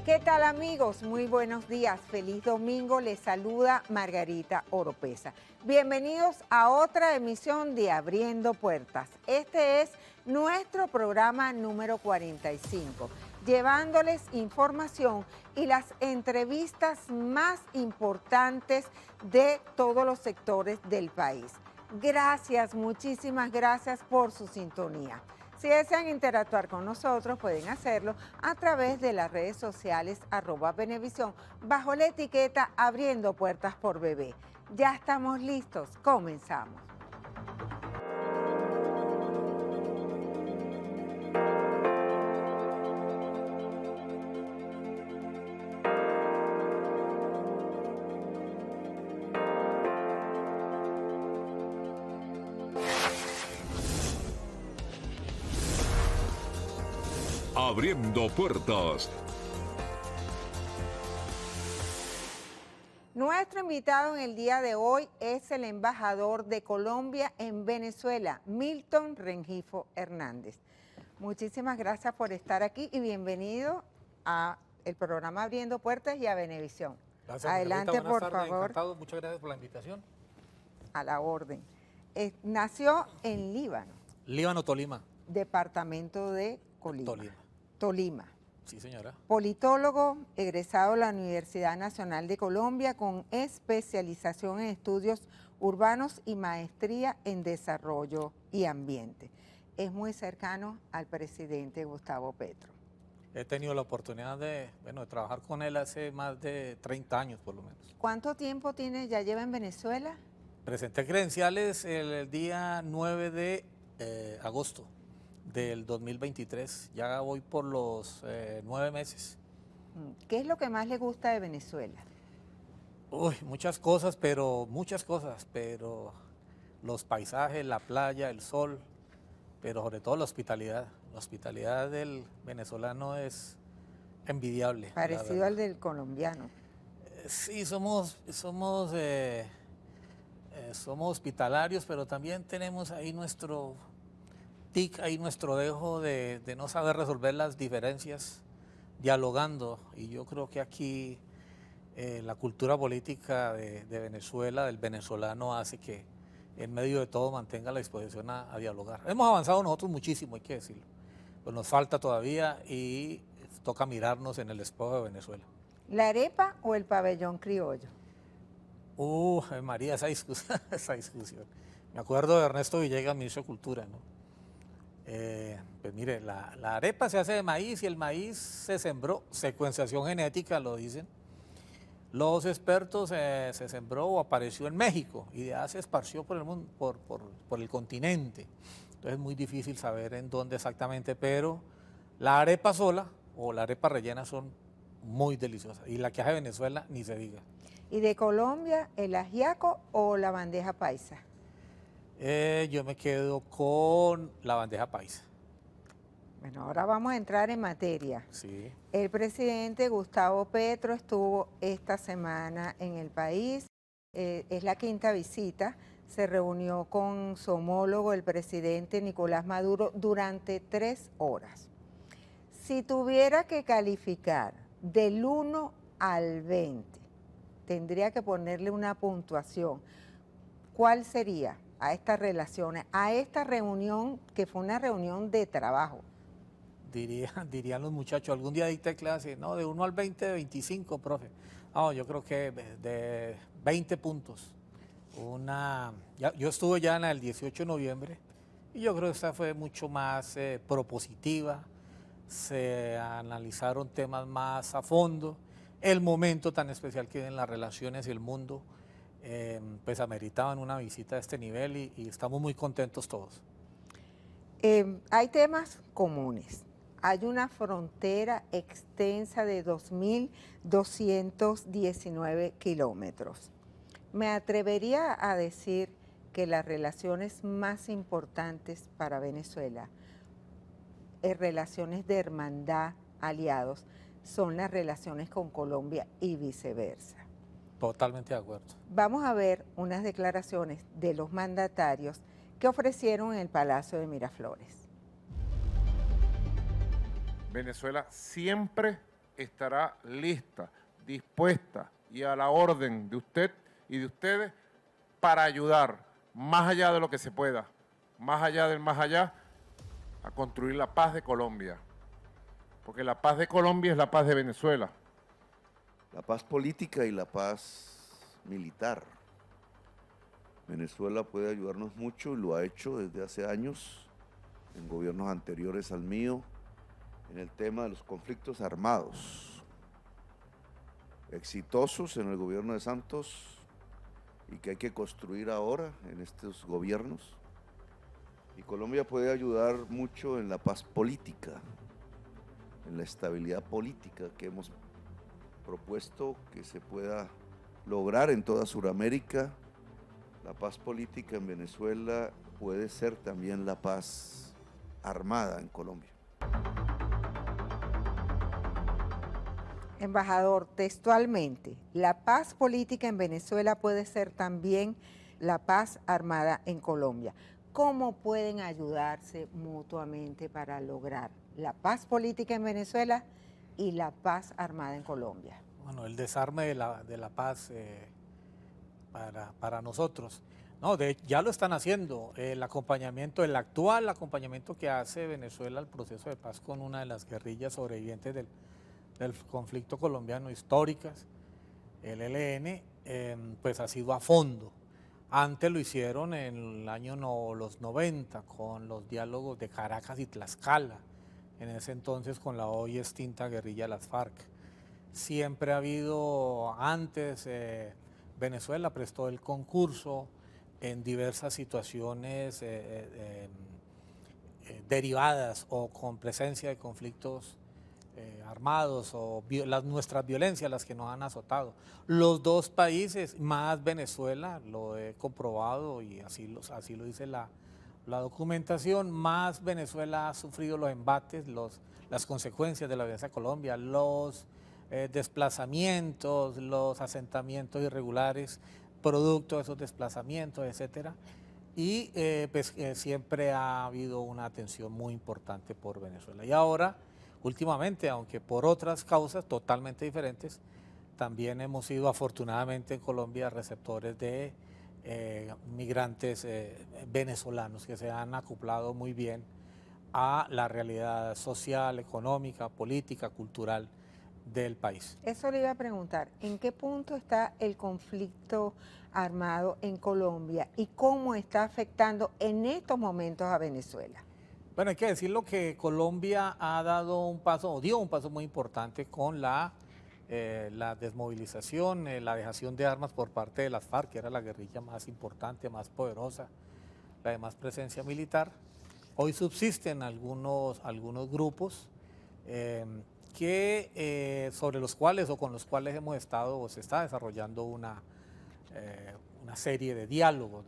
¿Qué tal, amigos? Muy buenos días. Feliz domingo. Les saluda Margarita Oropesa. Bienvenidos a otra emisión de Abriendo Puertas. Este es nuestro programa número 45, llevándoles información y las entrevistas más importantes de todos los sectores del país. Gracias, muchísimas gracias por su sintonía. Si desean interactuar con nosotros, pueden hacerlo a través de las redes sociales @Venevisión bajo la etiqueta Abriendo Puertas por Bebé. Ya estamos listos, comenzamos. Abriendo Puertas. Nuestro invitado en el día de hoy es el embajador de Colombia en Venezuela, Milton Rengifo Hernández. Muchísimas gracias por estar aquí y bienvenido a el programa Abriendo Puertas y a Venevisión. Gracias, Adelante, Margarita. por Buenas tardes, favor. encantado. Muchas gracias por la invitación. A la orden. Nació en Líbano, Líbano, Tolima. departamento de Tolima. Sí, señora. Politólogo, egresado de la Universidad Nacional de Colombia con especialización en estudios urbanos y maestría en desarrollo y ambiente. Es muy cercano al presidente Gustavo Petro. He tenido la oportunidad de trabajar con él hace más de 30 años, por lo menos. ¿Cuánto tiempo ya lleva en Venezuela? Presenté credenciales el día 9 de agosto del 2023. Ya voy por los 9 meses. ¿Qué es lo que más le gusta de Venezuela? Uy, muchas cosas, pero los paisajes, la playa, el sol, pero sobre todo la hospitalidad. La hospitalidad del venezolano es envidiable. Parecido al del colombiano. Sí, somos hospitalarios, pero también tenemos ahí nuestro tic, ahí nuestro dejo de no saber resolver las diferencias dialogando. Y yo creo que aquí la cultura política de Venezuela, del venezolano, hace que en medio de todo mantenga la disposición a dialogar. Hemos avanzado nosotros muchísimo, hay que decirlo. Pues nos falta todavía y toca mirarnos en el espejo de Venezuela. ¿La arepa o el pabellón criollo? María, esa discusión. Me acuerdo de Ernesto Villegas, ministro de Cultura, ¿no? Pues mire, la arepa se hace de maíz y el maíz se sembró, secuenciación genética lo dicen. Los expertos se sembró o apareció en México y ya se esparció por el mundo, por el continente. Entonces es muy difícil saber en dónde exactamente, pero la arepa sola o la arepa rellena son muy deliciosas. Y la que hace Venezuela, ni se diga. ¿Y de Colombia, el ajiaco o la bandeja paisa? Yo me quedo con la bandeja paisa. Bueno, ahora vamos a entrar en materia. Sí. El presidente Gustavo Petro estuvo esta semana en el país, es la quinta visita, se reunió con su homólogo, el presidente Nicolás Maduro, durante 3 horas. Si tuviera que calificar del 1 al 20, tendría que ponerle una puntuación, ¿cuál sería a estas relaciones, a esta reunión que fue una reunión de trabajo? Dirían los muchachos, algún día dicté clase, no, de 1 al 20, de 25, profe. No, yo creo que de 20 puntos. Yo estuve ya en el 18 de noviembre y yo creo que esta fue mucho más propositiva, se analizaron temas más a fondo, el momento tan especial que viven las relaciones y el mundo, pues ameritaban una visita de este nivel y estamos muy contentos todos. Hay temas comunes. Hay una frontera extensa de 2.219 kilómetros. Me atrevería a decir que las relaciones más importantes para Venezuela, relaciones de hermandad, aliados, son las relaciones con Colombia y viceversa. Totalmente de acuerdo. Vamos a ver unas declaraciones de los mandatarios que ofrecieron en el Palacio de Miraflores. Venezuela siempre estará lista, dispuesta y a la orden de usted y de ustedes para ayudar más allá de lo que se pueda, más allá del más allá, a construir la paz de Colombia. Porque la paz de Colombia es la paz de Venezuela. La paz política y la paz militar. Venezuela puede ayudarnos mucho y lo ha hecho desde hace años, en gobiernos anteriores al mío, en el tema de los conflictos armados. Exitosos en el gobierno de Santos y que hay que construir ahora en estos gobiernos. Y Colombia puede ayudar mucho en la paz política, en la estabilidad política que hemos propuesto que se pueda lograr en toda Sudamérica. La paz política en Venezuela puede ser también la paz armada en Colombia. Embajador, textualmente, la paz política en Venezuela puede ser también la paz armada en Colombia. ¿Cómo pueden ayudarse mutuamente para lograr la paz política en Venezuela y la paz armada en Colombia? Bueno, el desarme de la paz para nosotros. No, ya lo están haciendo. El actual acompañamiento que hace Venezuela al proceso de paz con una de las guerrillas sobrevivientes del conflicto colombiano históricas, el ELN, pues ha sido a fondo. Antes lo hicieron en el año los 90 con los diálogos de Caracas y Tlaxcala, en ese entonces con la hoy extinta guerrilla de las FARC. Siempre ha habido, antes Venezuela prestó el concurso en diversas situaciones derivadas o con presencia de conflictos armados o nuestras violencias, las que nos han azotado. Los dos países, más Venezuela, lo he comprobado y así lo dice la documentación, más Venezuela ha sufrido los embates, las consecuencias de la violencia de Colombia, los desplazamientos, los asentamientos irregulares, producto de esos desplazamientos, etcétera. Y siempre ha habido una atención muy importante por Venezuela. Y ahora, últimamente, aunque por otras causas totalmente diferentes, también hemos sido afortunadamente en Colombia receptores de migrantes venezolanos que se han acoplado muy bien a la realidad social, económica, política, cultural del país. Eso le iba a preguntar, ¿en qué punto está el conflicto armado en Colombia y cómo está afectando en estos momentos a Venezuela? Bueno, hay que decirlo que Colombia ha dado un paso, o dio un paso muy importante con la desmovilización, la dejación de armas por parte de las FARC, que era la guerrilla más importante, más poderosa, la de más presencia militar. Hoy subsisten algunos grupos sobre los cuales o con los cuales hemos estado o se está desarrollando una serie de diálogos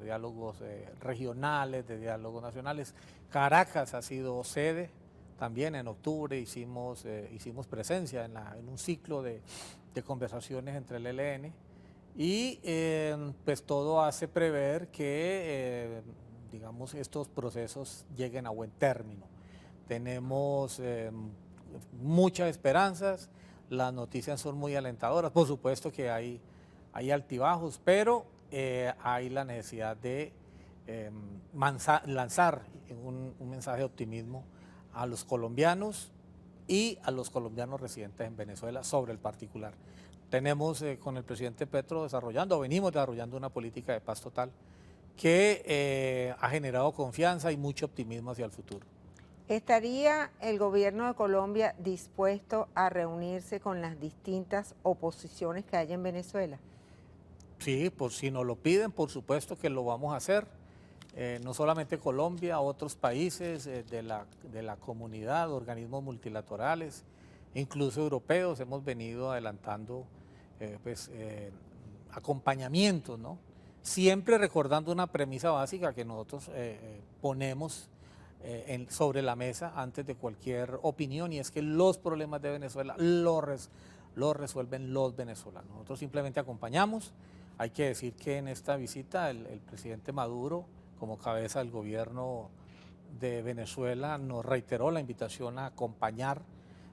regionales, de diálogos nacionales. Caracas ha sido sede, también en octubre hicimos presencia en un ciclo de conversaciones entre el ELN y pues todo hace prever que digamos estos procesos lleguen a buen término. Tenemos muchas esperanzas, las noticias son muy alentadoras, por supuesto que hay altibajos, pero hay la necesidad de lanzar un mensaje de optimismo a los colombianos y a los colombianos residentes en Venezuela sobre el particular. Tenemos con el presidente Petro venimos desarrollando una política de paz total que ha generado confianza y mucho optimismo hacia el futuro. ¿Estaría el gobierno de Colombia dispuesto a reunirse con las distintas oposiciones que hay en Venezuela? Sí, por si nos lo piden, por supuesto que lo vamos a hacer. No solamente Colombia, otros países de la comunidad, organismos multilaterales, incluso europeos, hemos venido adelantando acompañamientos, ¿no? Siempre recordando una premisa básica que nosotros ponemos sobre la mesa antes de cualquier opinión, y es que los problemas de Venezuela los resuelven los venezolanos. Nosotros simplemente acompañamos. Hay que decir que en esta visita el presidente Maduro, como cabeza del gobierno de Venezuela, nos reiteró la invitación a acompañar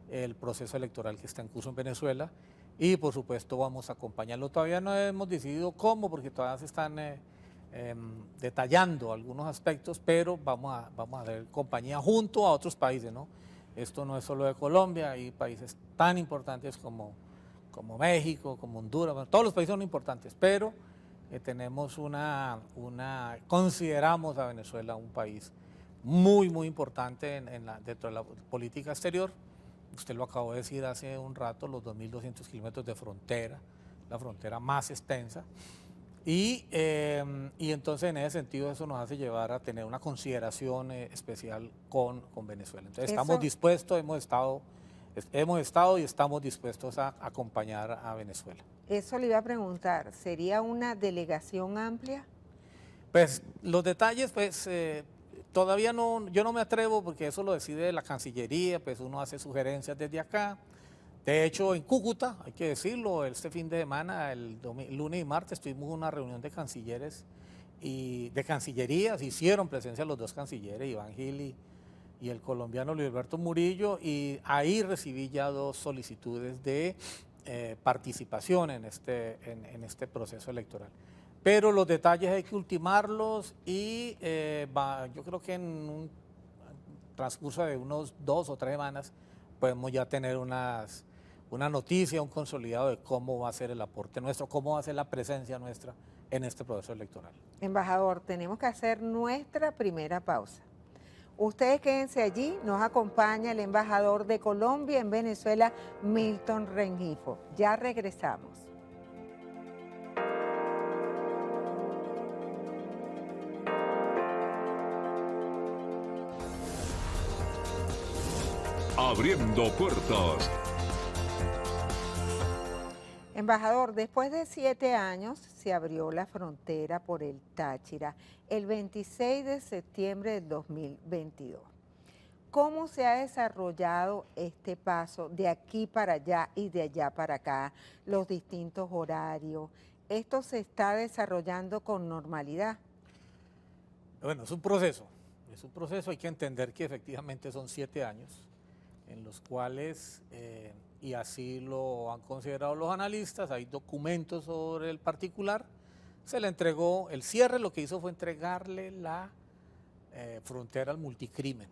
el proceso electoral que está en curso en Venezuela y por supuesto vamos a acompañarlo. Todavía no hemos decidido cómo porque todavía se están detallando algunos aspectos, pero vamos a hacer compañía junto a otros países, ¿no? Esto no es solo de Colombia, hay países tan importantes como México, como Honduras, bueno, todos los países son importantes, pero tenemos consideramos a Venezuela un país muy, muy importante dentro de la política exterior. Usted lo acabó de decir hace un rato, los 2.200 kilómetros de frontera, la frontera más extensa. Y entonces en ese sentido eso nos hace llevar a tener una consideración especial con Venezuela. Entonces estamos dispuestos, hemos estado y estamos dispuestos a acompañar a Venezuela. Eso le iba a preguntar, ¿sería una delegación amplia? Pues los detalles, pues todavía no, yo no me atrevo porque eso lo decide la Cancillería, pues uno hace sugerencias desde acá. De hecho, en Cúcuta, hay que decirlo, este fin de semana, el lunes y martes, tuvimos una reunión de cancilleres y de cancillerías, hicieron presencia los dos cancilleres, Iván Gil y el colombiano Luis Alberto Murillo, y ahí recibí ya 2 solicitudes de participación en este proceso electoral. Pero los detalles hay que ultimarlos y yo creo que en un transcurso de unos 2 o 3 semanas podemos ya tener una noticia, un consolidado de cómo va a ser el aporte nuestro, cómo va a ser la presencia nuestra en este proceso electoral. Embajador, tenemos que hacer nuestra primera pausa. Ustedes quédense allí, nos acompaña el embajador de Colombia en Venezuela, Milton Rengifo. Ya regresamos. Abriendo puertas. Embajador, después de 7 años se abrió la frontera por el Táchira el 26 de septiembre del 2022. ¿Cómo se ha desarrollado este paso de aquí para allá y de allá para acá, los distintos horarios? ¿Esto se está desarrollando con normalidad? Bueno, es un proceso, hay que entender que efectivamente son 7 años en los cuales, y así lo han considerado los analistas, hay documentos sobre el particular, se le entregó, el cierre lo que hizo fue entregarle la frontera al multicrimen,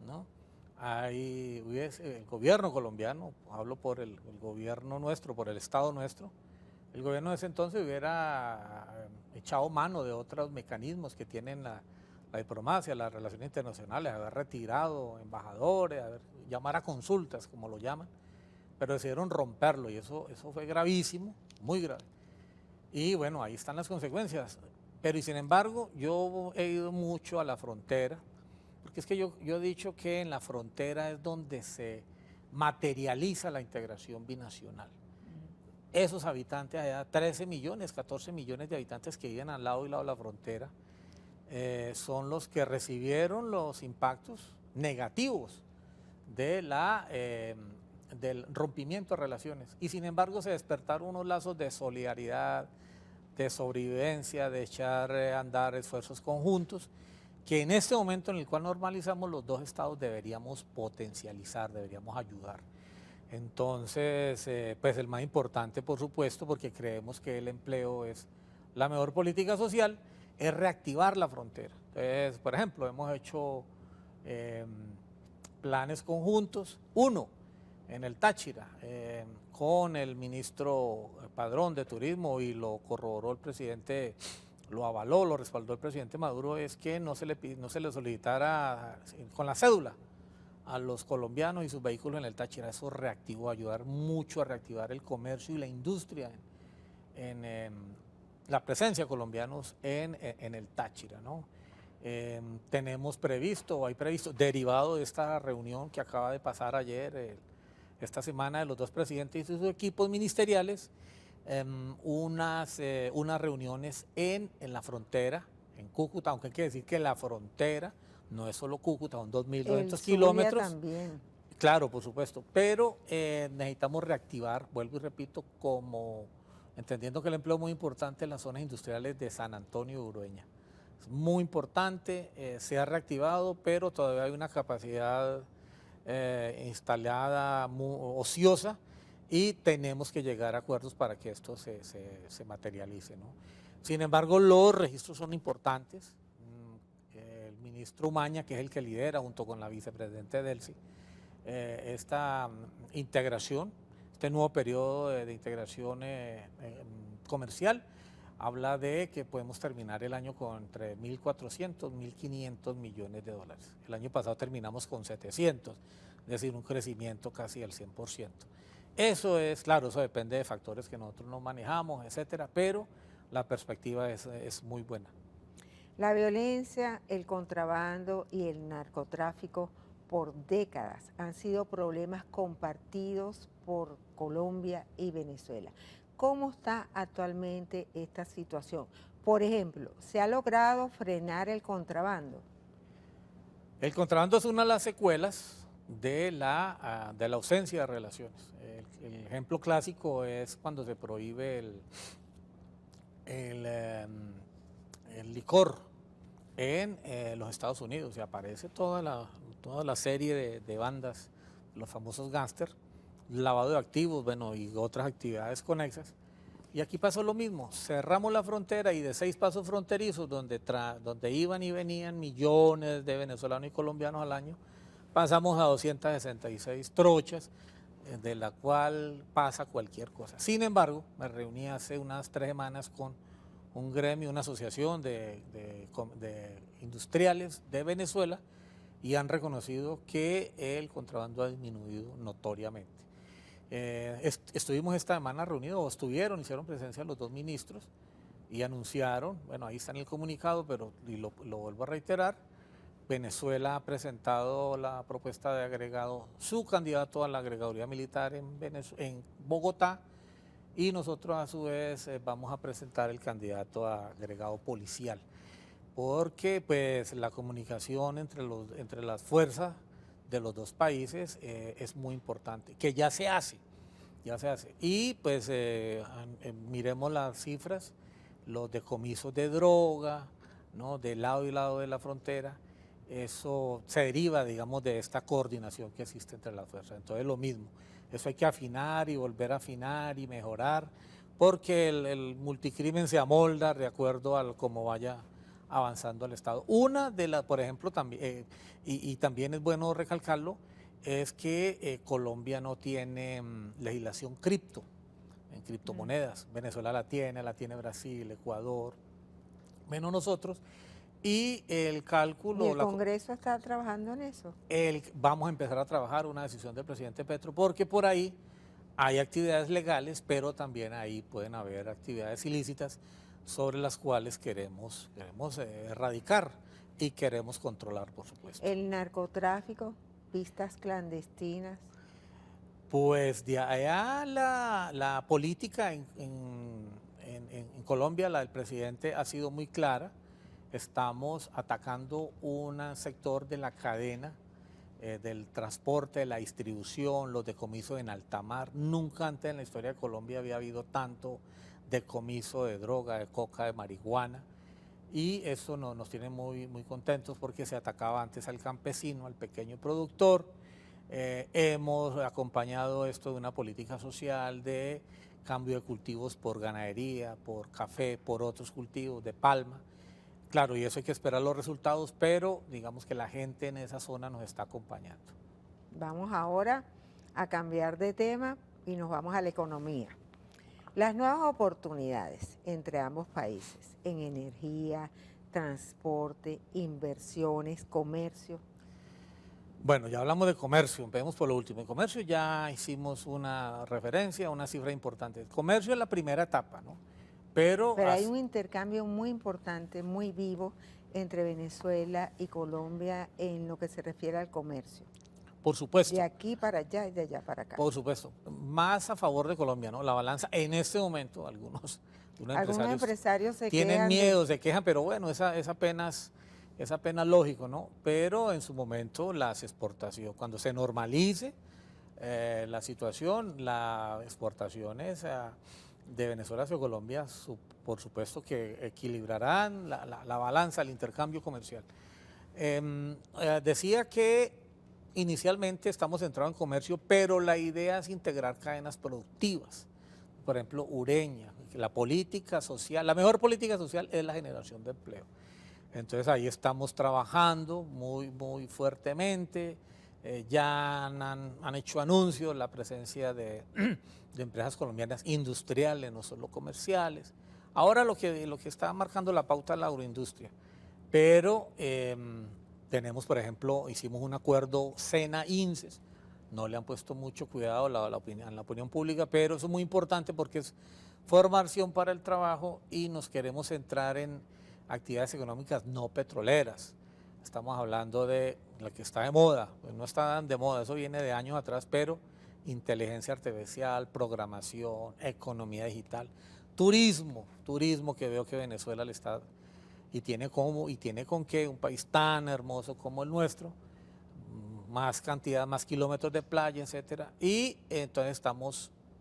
¿no? El gobierno colombiano, hablo por el gobierno nuestro, por el Estado nuestro, el gobierno de ese entonces hubiera echado mano de otros mecanismos que tienen la diplomacia, las relaciones internacionales, haber retirado embajadores, llamar a consultas, como lo llaman, pero decidieron romperlo y eso fue gravísimo, muy grave. Y bueno, ahí están las consecuencias. Pero y sin embargo, yo he ido mucho a la frontera, porque es que yo he dicho que en la frontera es donde se materializa la integración binacional. Esos habitantes allá, 13 millones, 14 millones de habitantes que viven al lado y lado de la frontera, son los que recibieron los impactos negativos del rompimiento de relaciones. Y sin embargo se despertaron unos lazos de solidaridad, de sobrevivencia, de echar a andar esfuerzos conjuntos, que en este momento en el cual normalizamos los 2 estados deberíamos potencializar, deberíamos ayudar. Entonces, pues el más importante, por supuesto, porque creemos que el empleo es la mejor política social, es reactivar la frontera. Entonces, por ejemplo, hemos hecho planes conjuntos, uno en el Táchira, con el ministro Padrón de Turismo, y lo corroboró el presidente, lo avaló, lo respaldó el presidente Maduro, es que no se le solicitara con la cédula a los colombianos y sus vehículos en el Táchira. Eso reactivó, ayudar mucho a reactivar el comercio y la industria en la presencia de colombianos en el Táchira, ¿no? Tenemos previsto, derivado de esta reunión que acaba de pasar ayer, esta semana, de los 2 presidentes y sus equipos ministeriales, unas reuniones en la frontera, en Cúcuta, aunque hay que decir que la frontera no es solo Cúcuta, son 2.200 kilómetros. También. Claro, por supuesto, pero necesitamos reactivar, vuelvo y repito, entendiendo que el empleo es muy importante en las zonas industriales de San Antonio y Urueña. Es muy importante, se ha reactivado, pero todavía hay una capacidad instalada, ociosa, y tenemos que llegar a acuerdos para que esto se materialice, ¿no? Sin embargo, los registros son importantes. El ministro Umaña, que es el que lidera junto con la vicepresidente Delcy, esta integración, este nuevo periodo de integración comercial, habla de que podemos terminar el año con entre 1.400 y 1.500 millones de dólares. El año pasado terminamos con 700, es decir, un crecimiento casi del 100%. Eso es, claro, eso depende de factores que nosotros no manejamos, etcétera, pero la perspectiva es muy buena. La violencia, el contrabando y el narcotráfico por décadas han sido problemas compartidos por Colombia y Venezuela. ¿Cómo está actualmente esta situación? Por ejemplo, ¿se ha logrado frenar el contrabando? El contrabando es una de las secuelas de la ausencia de relaciones. El ejemplo clásico es cuando se prohíbe el licor en los Estados Unidos y aparece toda la serie de bandas, los famosos gángsters, lavado de activos, bueno, y otras actividades conexas. Y aquí pasó lo mismo, cerramos la frontera y de 6 pasos fronterizos donde iban y venían millones de venezolanos y colombianos al año, pasamos a 266 trochas, de la cual pasa cualquier cosa. Sin embargo, me reuní hace unas 3 semanas con un gremio, una asociación de industriales de Venezuela, y han reconocido que el contrabando ha disminuido notoriamente. Estuvimos esta semana reunidos, hicieron presencia los 2 ministros y anunciaron, bueno, ahí está en el comunicado, pero lo vuelvo a reiterar, Venezuela ha presentado la propuesta de agregado, su candidato a la agregaduría militar en Bogotá, y nosotros a su vez vamos a presentar el candidato a agregado policial, porque pues la comunicación entre las fuerzas de los 2 países es muy importante, que ya se hace. Y pues miremos las cifras, los decomisos de droga, ¿no?, de lado y lado de la frontera, eso se deriva, digamos, de esta coordinación que existe entre las fuerzas. Entonces lo mismo, eso hay que afinar y volver a afinar y mejorar, porque el multicrimen se amolda de acuerdo a cómo vaya avanzando el Estado. Una de las, por ejemplo, también, y también es bueno recalcarlo, es que Colombia no tiene legislación en criptomonedas. Venezuela la tiene Brasil, Ecuador, menos nosotros. Y el cálculo... ¿Y el Congreso está trabajando en eso? Vamos a empezar a trabajar una decisión del presidente Petro, porque por ahí hay actividades legales, pero también ahí pueden haber actividades ilícitas sobre las cuales queremos erradicar y queremos controlar, por supuesto. ¿El narcotráfico, pistas clandestinas? Pues de allá la política en Colombia, la del presidente, ha sido muy clara. Estamos atacando un sector de la cadena del transporte, de la distribución, los decomisos en alta mar. Nunca antes en la historia de Colombia había habido tanto decomiso de droga, de coca, de marihuana, y eso nos tiene muy, muy contentos porque se atacaba antes al campesino, al pequeño productor. Hemos acompañado esto de una política social de cambio de cultivos por ganadería, por café, por otros cultivos de palma. Claro, y eso hay que esperar los resultados, pero digamos que la gente en esa zona nos está acompañando. Vamos ahora a cambiar de tema y nos vamos a la economía. Las nuevas oportunidades entre ambos países en energía, transporte, inversiones, comercio. Bueno, ya hablamos de comercio, empecemos por lo último. En comercio ya hicimos una referencia, una cifra importante. El comercio es la primera etapa, ¿no? Pero hay un intercambio muy importante, muy vivo entre Venezuela y Colombia en lo que se refiere al comercio. Por supuesto. De aquí para allá y de allá para acá. Por supuesto. Más a favor de Colombia, ¿no? La balanza en este momento, algunos empresarios se tienen miedo, se quejan, pero bueno, es apenas lógico, ¿no? Pero en su momento las exportaciones, cuando se normalice la situación, las exportaciones de Venezuela hacia Colombia, por supuesto que equilibrarán la balanza, el intercambio comercial. Decía que inicialmente estamos centrados en comercio, pero la idea es integrar cadenas productivas. Por ejemplo, Ureña, la política social, la mejor política social es la generación de empleo. Entonces ahí estamos trabajando muy fuertemente. Ya han hecho anuncios la presencia de empresas colombianas industriales, no solo comerciales. Ahora lo que está marcando la pauta es la agroindustria. Pero tenemos, por ejemplo, hicimos un acuerdo SENA-INSES, no le han puesto mucho cuidado en la opinión pública, pero eso es muy importante porque es formación para el trabajo y nos queremos centrar en actividades económicas no petroleras. Estamos hablando de la que está de moda, pues no está tan de moda, eso viene de años atrás, pero inteligencia artificial, programación, economía digital, turismo que veo que Venezuela le está y tiene con qué un país tan hermoso como el nuestro, más cantidad, más kilómetros de playa, etcétera, y entonces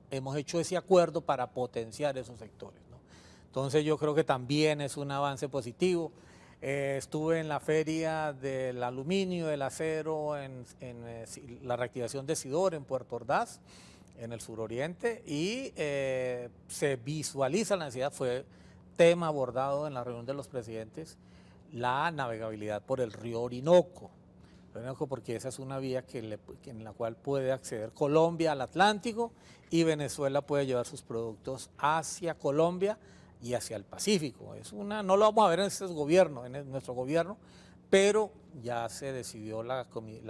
hemos hecho ese acuerdo para potenciar esos sectores, ¿no? Entonces yo creo que también es un avance positivo. Estuve en la feria del aluminio, del acero, en la reactivación de Sidor en Puerto Ordaz, en el suroriente, y se visualiza la necesidad, fue tema abordado en la reunión de los presidentes, la navegabilidad por el río Orinoco, porque esa es una vía en la cual puede acceder Colombia al Atlántico y Venezuela puede llevar sus productos hacia Colombia y hacia el Pacífico. No lo vamos a ver en este gobierno, en nuestro gobierno, pero ya se decidió la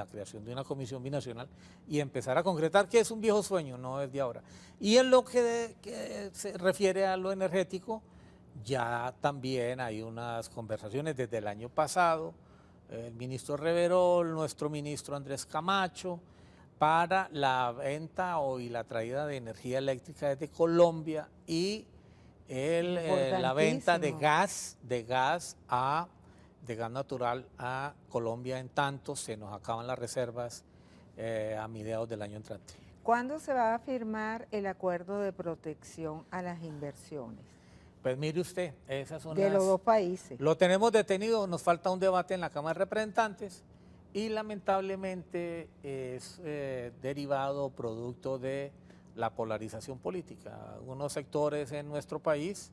creación de una comisión binacional y empezar a concretar, que es un viejo sueño, no es de ahora. Y en lo que se refiere a lo energético, ya también hay unas conversaciones desde el año pasado, el ministro Reverol, nuestro ministro Andrés Camacho, para la venta y la traída de energía eléctrica desde Colombia y la venta de gas natural a Colombia, en tanto se nos acaban las reservas a mediados del año entrante. ¿Cuándo se va a firmar el acuerdo de protección a las inversiones? Pues mire usted, esas son de los dos países. Lo tenemos detenido, nos falta un debate en la Cámara de Representantes y lamentablemente es derivado, producto de la polarización política. Algunos sectores en nuestro país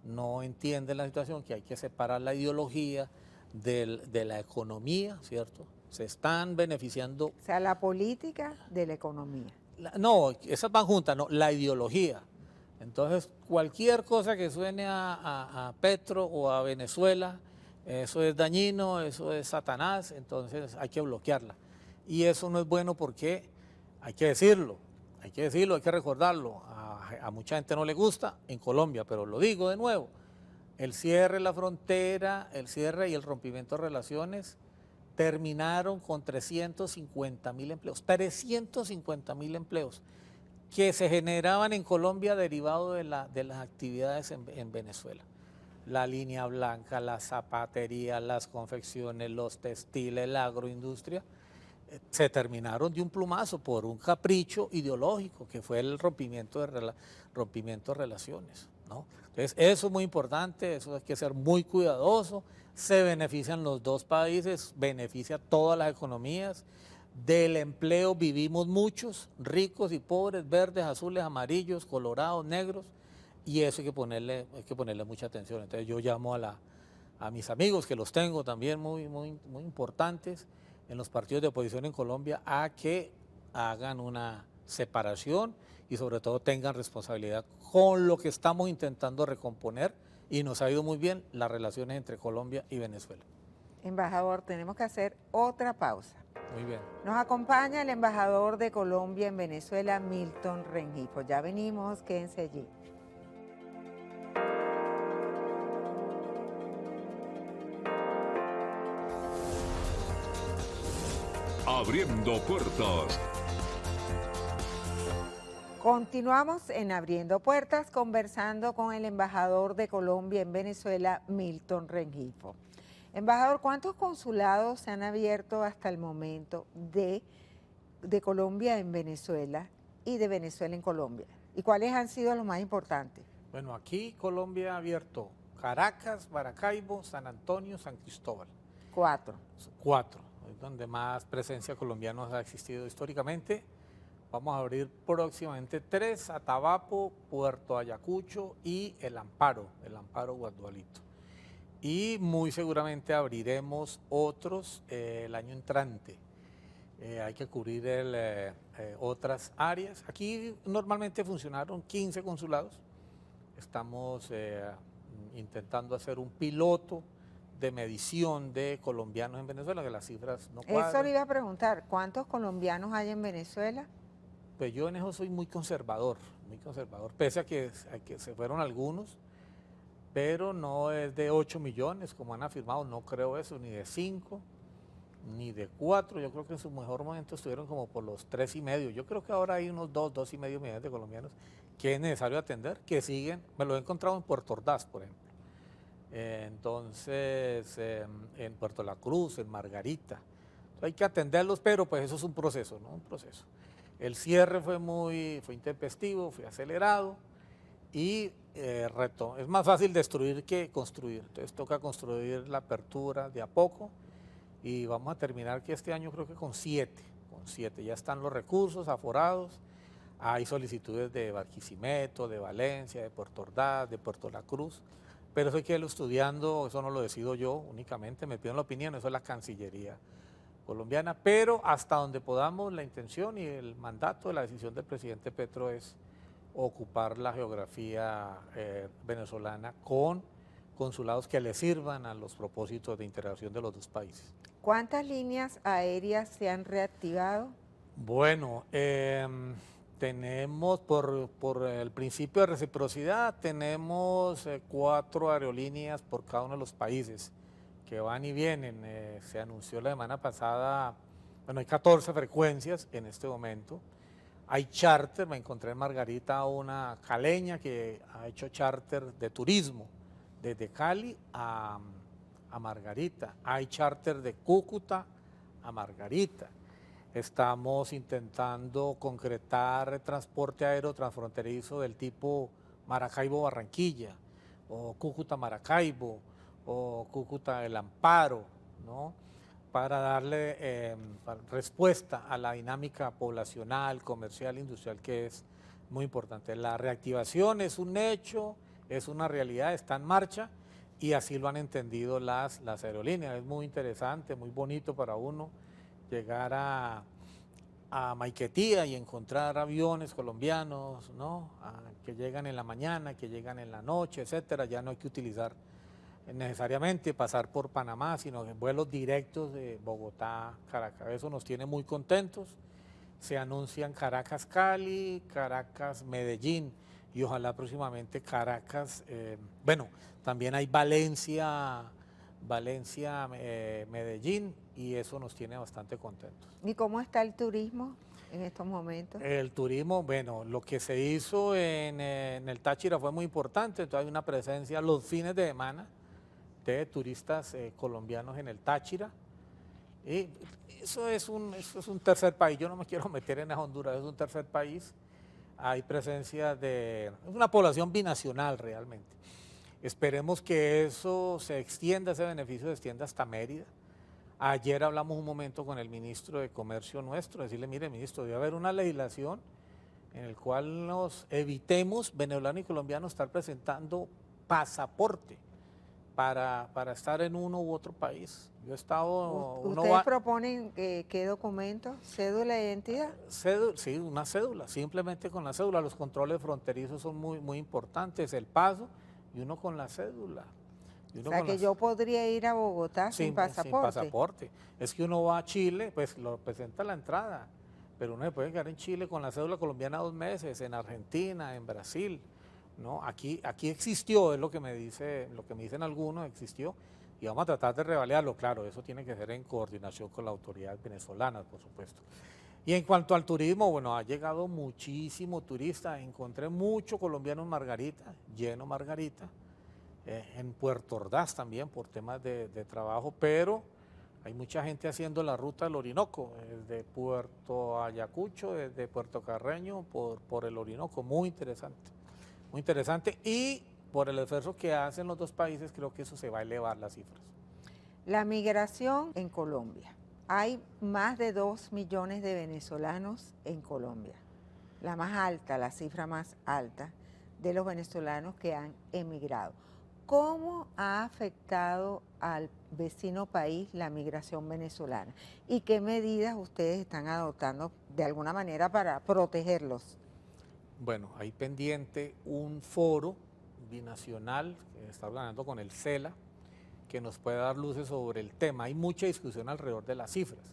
no entienden la situación, que hay que separar la ideología de la economía, ¿cierto? Se están beneficiando. O sea, la política de la economía. No, esas van juntas, no, la ideología. Entonces, cualquier cosa que suene a Petro o a Venezuela, eso es dañino, eso es Satanás, entonces hay que bloquearla. Y eso no es bueno porque hay que decirlo, hay que recordarlo. A mucha gente no le gusta en Colombia, pero lo digo de nuevo, el cierre de la frontera, el cierre y el rompimiento de relaciones terminaron con 350.000 empleos, 350.000 empleos que se generaban en Colombia derivado de las actividades en Venezuela. La línea blanca, la zapatería, las confecciones, los textiles, la agroindustria, se terminaron de un plumazo por un capricho ideológico que fue el rompimiento de relaciones, ¿no? Entonces eso es muy importante, eso hay que ser muy cuidadoso, se benefician los dos países, beneficia todas las economías. Del empleo vivimos muchos, ricos y pobres, verdes, azules, amarillos, colorados, negros, y eso hay que ponerle mucha atención. Entonces yo llamo a mis amigos, que los tengo también muy importantes en los partidos de oposición en Colombia, a que hagan una separación y sobre todo tengan responsabilidad con lo que estamos intentando recomponer, y nos ha ido muy bien las relaciones entre Colombia y Venezuela. Embajador, tenemos que hacer otra pausa. Muy bien. Nos acompaña el embajador de Colombia en Venezuela, Milton Rengifo. Ya venimos, quédense allí. Abriendo puertas. Continuamos en Abriendo Puertas conversando con el embajador de Colombia en Venezuela, Milton Rengifo. Embajador, ¿cuántos consulados se han abierto hasta el momento de Colombia en Venezuela y de Venezuela en Colombia? ¿Y cuáles han sido los más importantes? Bueno, aquí Colombia ha abierto Caracas, Maracaibo, San Antonio, San Cristóbal. 4. 4. es donde más presencia colombiana ha existido históricamente. Vamos a abrir próximamente 3, Atabapo, Puerto Ayacucho y El Amparo Guadualito. Y muy seguramente abriremos otros el año entrante. Hay que cubrir otras áreas. Aquí normalmente funcionaron 15 consulados. Estamos intentando hacer un piloto de medición de colombianos en Venezuela, que las cifras no cuadran. Eso le iba a preguntar, ¿cuántos colombianos hay en Venezuela? Pues yo en eso soy muy conservador, pese a que se fueron algunos, pero no es de 8 millones, como han afirmado, no creo eso, ni de 5, ni de 4, yo creo que en su mejor momento estuvieron como por los 3,5, yo creo que ahora hay unos 2,5 millones de colombianos que es necesario atender, que siguen, me lo he encontrado en Puerto Ordaz, por ejemplo, entonces en Puerto La Cruz, en Margarita, hay que atenderlos, pero pues eso es un proceso, ¿no? Un proceso. El cierre fue intempestivo, fue acelerado y es más fácil destruir que construir. Entonces toca construir la apertura de a poco y vamos a terminar que este año creo que con 7. Ya están los recursos aforados, hay solicitudes de Barquisimeto, de Valencia, de Puerto Ordaz, de Puerto La Cruz, pero eso hay que irlo estudiando, eso no lo decido yo únicamente, me piden la opinión, eso es la Cancillería colombiana, pero hasta donde podamos la intención y el mandato de la decisión del presidente Petro es ocupar la geografía venezolana con consulados que le sirvan a los propósitos de integración de los dos países. ¿Cuántas líneas aéreas se han reactivado? Bueno, tenemos por el principio de reciprocidad, tenemos 4 aerolíneas por cada uno de los países que van y vienen. Se anunció la semana pasada, bueno, hay 14 frecuencias en este momento. Hay charter, me encontré en Margarita una caleña que ha hecho charter de turismo desde Cali a Margarita. Hay charter de Cúcuta a Margarita. Estamos intentando concretar transporte aéreo transfronterizo del tipo Maracaibo-Barranquilla o Cúcuta-Maracaibo o Cúcuta-El Amparo, ¿no? Para darle respuesta a la dinámica poblacional, comercial, industrial, que es muy importante. La reactivación es un hecho, es una realidad, está en marcha y así lo han entendido las aerolíneas. Es muy interesante, muy bonito para uno llegar a Maiquetía y encontrar aviones colombianos, ¿no? Que llegan en la mañana, que llegan en la noche, etcétera. Ya no hay que utilizar necesariamente pasar por Panamá, sino en vuelos directos de Bogotá, Caracas. Eso nos tiene muy contentos. Se anuncian Caracas-Cali, Caracas-Medellín y ojalá próximamente Caracas, bueno, también hay Valencia-Medellín y eso nos tiene bastante contentos. ¿Y cómo está el turismo en estos momentos? El turismo, bueno, lo que se hizo en el Táchira fue muy importante, entonces hay una presencia los fines de semana de turistas colombianos en el Táchira. Y eso es un tercer país, yo no me quiero meter en Honduras, es un tercer país. Hay presencia es una población binacional realmente. Esperemos que eso se extienda, ese beneficio se extienda hasta Mérida. Ayer hablamos un momento con el ministro de Comercio nuestro, decirle, mire ministro, debe haber una legislación en el cual nos evitemos, venezolanos y colombianos, estar presentando pasaporte para estar en uno u otro país. Yo he estado... ¿Ustedes proponen qué documento? ¿Cédula de identidad? Sí, una cédula, simplemente con la cédula. Los controles fronterizos son muy, muy importantes, el paso y uno con la cédula. O sea, que yo podría ir a Bogotá sin pasaporte. Sin pasaporte. Es que uno va a Chile, pues lo presenta a la entrada, pero uno se puede quedar en Chile con la cédula colombiana 2 meses, en Argentina, en Brasil, ¿no? Aquí existió, es lo que me dicen algunos, existió, y vamos a tratar de revalidarlo. Claro, eso tiene que ser en coordinación con las autoridades venezolanas, por supuesto. Y en cuanto al turismo, bueno, ha llegado muchísimo turista, encontré mucho colombiano en Margarita, lleno Margarita, en Puerto Ordaz también por temas de trabajo, pero hay mucha gente haciendo la ruta del Orinoco, desde Puerto Ayacucho, desde Puerto Carreño, por el Orinoco, muy interesante, y por el esfuerzo que hacen los dos países, creo que eso se va a elevar las cifras. La migración en Colombia. hay más de 2 millones de venezolanos en Colombia. La más alta, la cifra más alta de los venezolanos que han emigrado. ¿Cómo ha afectado al vecino país la migración venezolana? ¿Y qué medidas ustedes están adoptando de alguna manera para protegerlos? Bueno, hay pendiente un foro binacional que está organizando con el CELA, que nos puede dar luces sobre el tema. Hay mucha discusión alrededor de las cifras.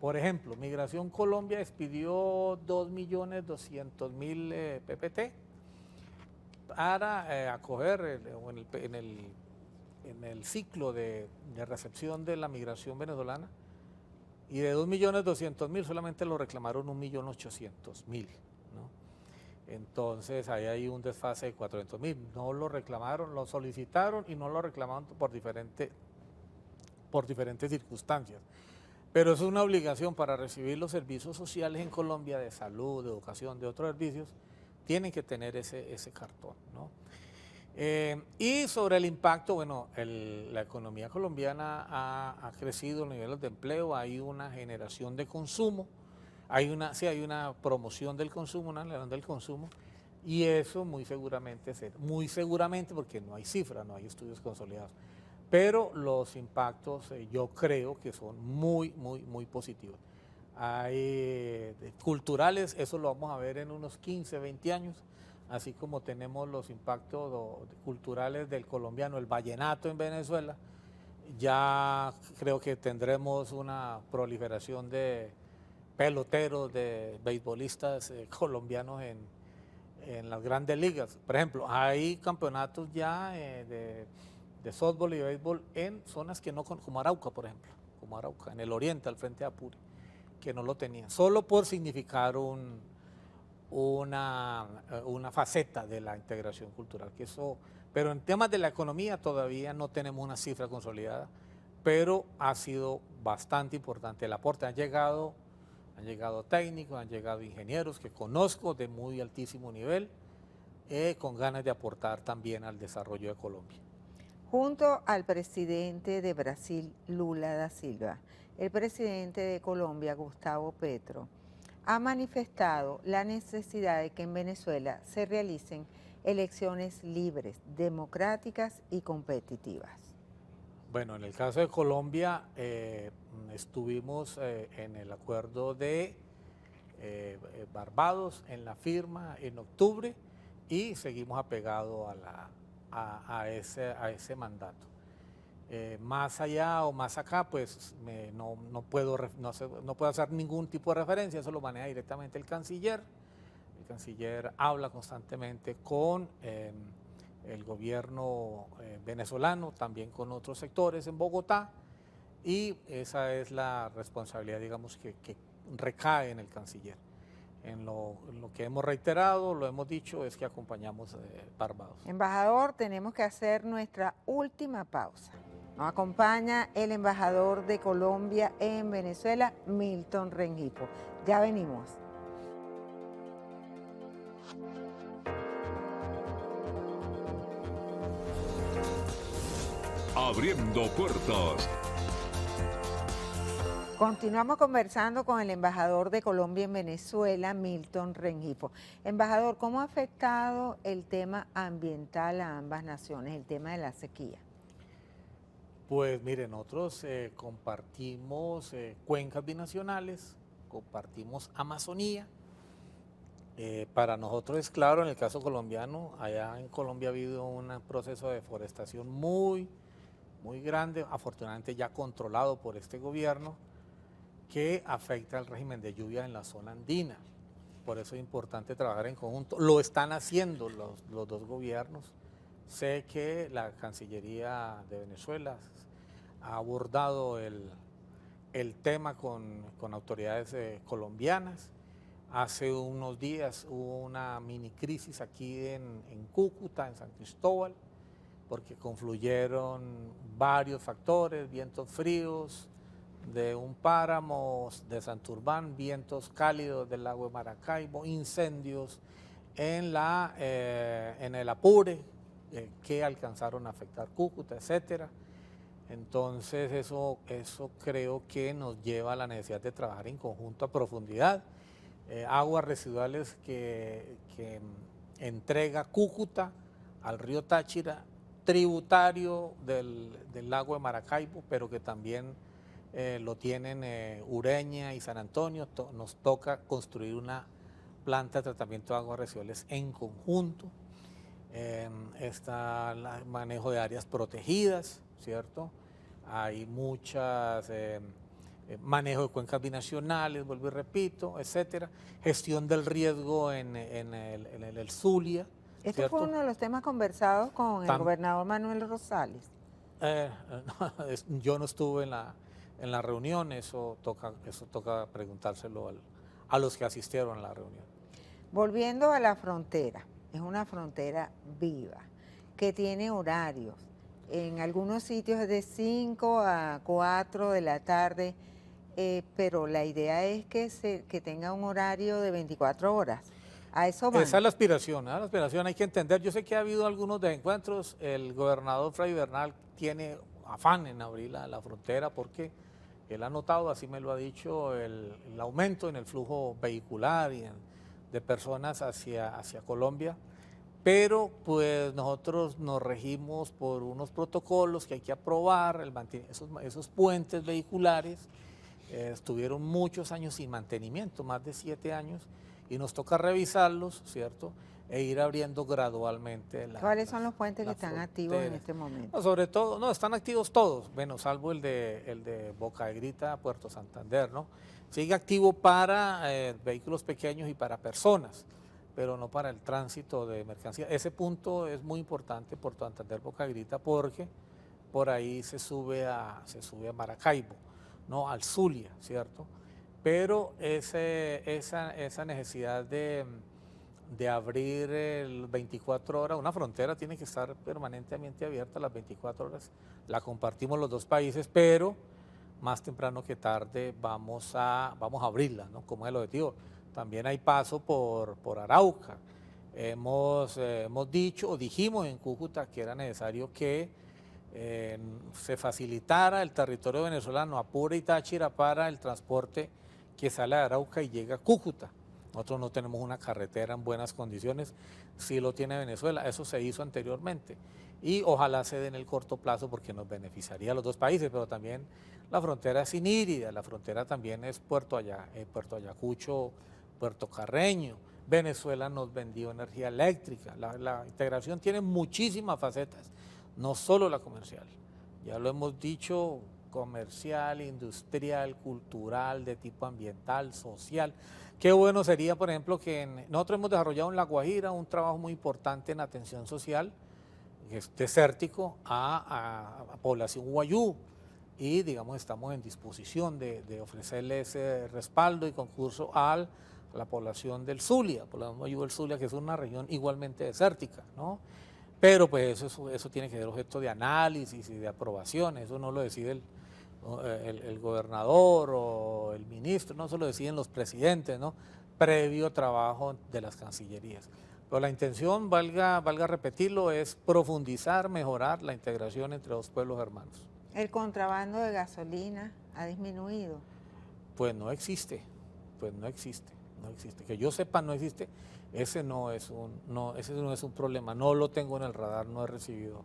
Por ejemplo, Migración Colombia expidió 2.200.000 PPT para acoger en el ciclo de recepción de la migración venezolana, y de 2.200.000 solamente lo reclamaron 1.800.000, ¿no? Entonces ahí hay un desfase de 400.000, no lo reclamaron, lo solicitaron y no lo reclamaron por diferentes circunstancias. Pero es una obligación para recibir los servicios sociales en Colombia, de salud, de educación, de otros servicios, tienen que tener ese cartón, ¿no? Y sobre el impacto, bueno, la economía colombiana ha crecido en niveles de empleo, hay una generación de consumo, hay una promoción del consumo, una elevación del consumo, y eso muy seguramente porque no hay cifras, no hay estudios consolidados, pero los impactos yo creo que son muy positivos. Hay culturales, eso lo vamos a ver en unos 15, 20 años, así como tenemos los impactos culturales del colombiano, el vallenato en Venezuela, ya creo que tendremos una proliferación de peloteros, de beisbolistas colombianos en las grandes ligas. Por ejemplo, hay campeonatos ya de softball y béisbol en zonas que no, como Arauca, por ejemplo, como Arauca, en el oriente, al frente de Apure, que no lo tenían, solo por significar una faceta de la integración cultural. Pero en temas de la economía todavía no tenemos una cifra consolidada, pero ha sido bastante importante el aporte. Han llegado técnicos, han llegado ingenieros que conozco de muy altísimo nivel, con ganas de aportar también al desarrollo de Colombia. Junto al presidente de Brasil, Lula da Silva, el presidente de Colombia, Gustavo Petro, ha manifestado la necesidad de que en Venezuela se realicen elecciones libres, democráticas y competitivas. Bueno, en el caso de Colombia estuvimos en el acuerdo de Barbados, en la firma en octubre, y seguimos apegados a ese mandato. Más allá o más acá, pues no puedo hacer ningún tipo de referencia, eso lo maneja directamente el canciller. El canciller habla constantemente con el gobierno venezolano, también con otros sectores en Bogotá, y esa es la responsabilidad, digamos, que recae en el canciller. En lo que hemos reiterado, lo hemos dicho, es que acompañamos Barbados. Embajador, tenemos que hacer nuestra última pausa. Nos acompaña el embajador de Colombia en Venezuela, Milton Rengifo. Ya venimos. Abriendo puertas. Continuamos conversando con el embajador de Colombia en Venezuela, Milton Rengifo. Embajador, ¿cómo ha afectado el tema ambiental a ambas naciones, el tema de la sequía? Pues mire, nosotros compartimos cuencas binacionales, compartimos Amazonía. Para nosotros es claro, en el caso colombiano, allá en Colombia ha habido un proceso de deforestación muy grande, afortunadamente ya controlado por este gobierno, que afecta al régimen de lluvia en la zona andina. Por eso es importante trabajar en conjunto. Lo están haciendo los dos gobiernos. Sé que la Cancillería de Venezuela ha abordado el tema con autoridades colombianas. Hace unos días hubo una mini crisis aquí en Cúcuta, en San Cristóbal, porque confluyeron varios factores, vientos fríos de un páramo de Santurbán, vientos cálidos del lago de Maracaibo, incendios en el Apure, que alcanzaron a afectar Cúcuta, etcétera. Entonces eso creo que nos lleva a la necesidad de trabajar en conjunto a profundidad. Aguas residuales que entrega Cúcuta al río Táchira, tributario del lago de Maracaibo, pero que también lo tienen Ureña y San Antonio. Nos toca construir una planta de tratamiento de aguas residuales en conjunto. Está el manejo de áreas protegidas, ¿cierto? Hay muchas, manejo de cuencas binacionales, vuelvo y repito, etcétera. Gestión del riesgo en el Zulia. Este ¿cierto? fue uno de los temas conversados con el gobernador Manuel Rosales. Yo no estuve en la reunión, eso toca preguntárselo a los que asistieron a la reunión. Volviendo a la frontera, es una frontera viva, que tiene horarios. En algunos sitios es de 5 a 4 de la tarde, pero la idea es que tenga un horario de 24 horas. A eso van. Esa es la aspiración, hay que entender. Yo sé que ha habido algunos desencuentros. El gobernador Fray Bernal tiene afán en abrir la frontera porque él ha notado, así me lo ha dicho, el aumento en el flujo vehicular y de personas hacia Colombia. Pero pues nosotros nos regimos por unos protocolos que hay que aprobar. Esos puentes vehiculares estuvieron muchos años sin mantenimiento, más de 7 años, y nos toca revisarlos, ¿cierto? E ir abriendo gradualmente. ¿Cuáles son los puentes que están activos en este momento? No, sobre todo, no, están activos todos, bueno, salvo el de Boca de Grita, Puerto Santander, ¿no? Sigue activo para vehículos pequeños y para personas, pero no para el tránsito de mercancías. Ese punto es muy importante, Puerto Santander, Boca de Grita, porque por ahí se sube a Maracaibo, ¿no? Al Zulia, ¿cierto? Pero esa necesidad de abrir el 24 horas, una frontera tiene que estar permanentemente abierta las 24 horas, la compartimos los dos países, pero más temprano que tarde vamos a abrirla, ¿no? Como es el objetivo. También hay paso por Arauca. Hemos dicho o dijimos en Cúcuta que era necesario que se facilitara el territorio venezolano, Apure y Táchira, para el transporte que sale de Arauca y llega a Cúcuta. Nosotros no tenemos una carretera en buenas condiciones, sí lo tiene Venezuela, eso se hizo anteriormente y ojalá se dé en el corto plazo porque nos beneficiaría a los dos países, pero también la frontera es inhírida, la frontera también es Puerto Ayacucho, Puerto Carreño. Venezuela nos vendió energía eléctrica, la integración tiene muchísimas facetas, no solo la comercial, ya lo hemos dicho, comercial, industrial, cultural, de tipo ambiental, social. Qué bueno sería, por ejemplo, que nosotros hemos desarrollado en La Guajira un trabajo muy importante en atención social, que es desértico, a población guayú, y digamos estamos en disposición de ofrecerle ese respaldo y concurso a la población del Zulia, población guayú del Zulia, que es una región igualmente desértica, ¿no? Pero pues eso tiene que ser objeto de análisis y de aprobación, eso no lo decide el gobernador o el ministro, no se lo deciden los presidentes, ¿no? Previo trabajo de las cancillerías. Pero la intención, valga repetirlo, es profundizar, mejorar la integración entre dos pueblos hermanos. ¿El contrabando de gasolina ha disminuido? Pues no existe. Que yo sepa no existe. Ese no es un problema, no lo tengo en el radar, no he recibido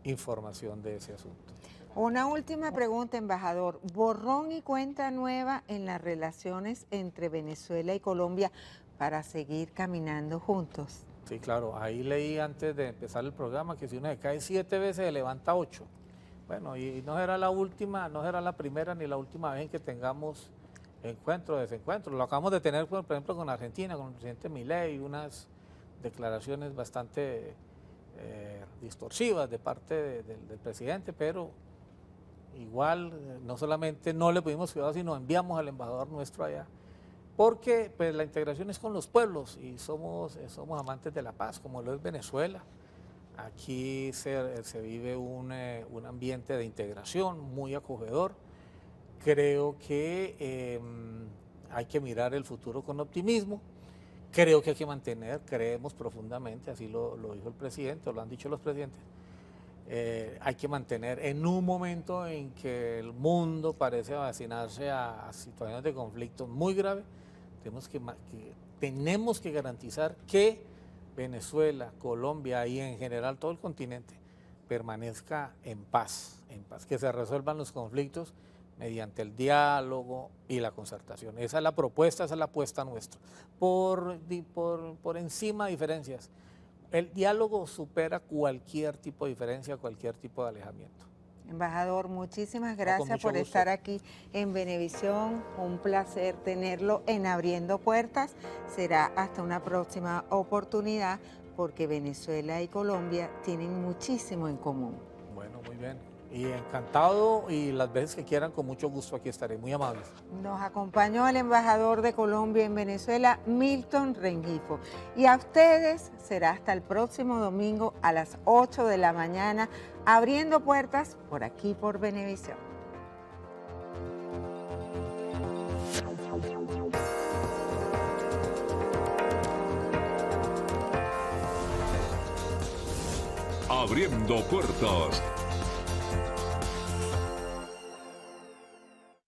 información de ese asunto. Una última pregunta, embajador. ¿Borrón y cuenta nueva en las relaciones entre Venezuela y Colombia para seguir caminando juntos? Sí, claro. Ahí leí antes de empezar el programa que si uno se cae 7 veces se levanta 8. Bueno, y no será la última, no será la primera ni la última vez en que tengamos encuentros, desencuentros. Lo acabamos de tener, por ejemplo, con Argentina, con el presidente Milei, unas declaraciones bastante distorsivas de parte del presidente, pero igual no solamente no le pudimos cuidado, sino enviamos al embajador nuestro allá, porque pues, la integración es con los pueblos y somos amantes de la paz, como lo es Venezuela. Aquí se vive un ambiente de integración muy acogedor. Creo que hay que mirar el futuro con optimismo. Creo que hay que creemos profundamente, así lo dijo el presidente, o lo han dicho los presidentes, hay que mantener en un momento en que el mundo parece vacinarse a situaciones de conflicto muy graves, tenemos que garantizar que Venezuela, Colombia y en general todo el continente permanezca en paz, que se resuelvan los conflictos mediante el diálogo y la concertación. Esa es la propuesta, esa es la apuesta nuestra. Por encima de diferencias. El diálogo supera cualquier tipo de diferencia, cualquier tipo de alejamiento. Embajador, muchísimas gracias por gusto. estar aquí en Venevisión. Un placer tenerlo en Abriendo Puertas. Será hasta una próxima oportunidad porque Venezuela y Colombia tienen muchísimo en común. Bueno, muy bien. Y encantado, y las veces que quieran, con mucho gusto aquí estaré. Muy amables. Nos acompañó el embajador de Colombia en Venezuela, Milton Rengifo. Y a ustedes será hasta el próximo domingo a las 8 de la mañana, Abriendo Puertas por aquí por Venevisión. Abriendo puertas.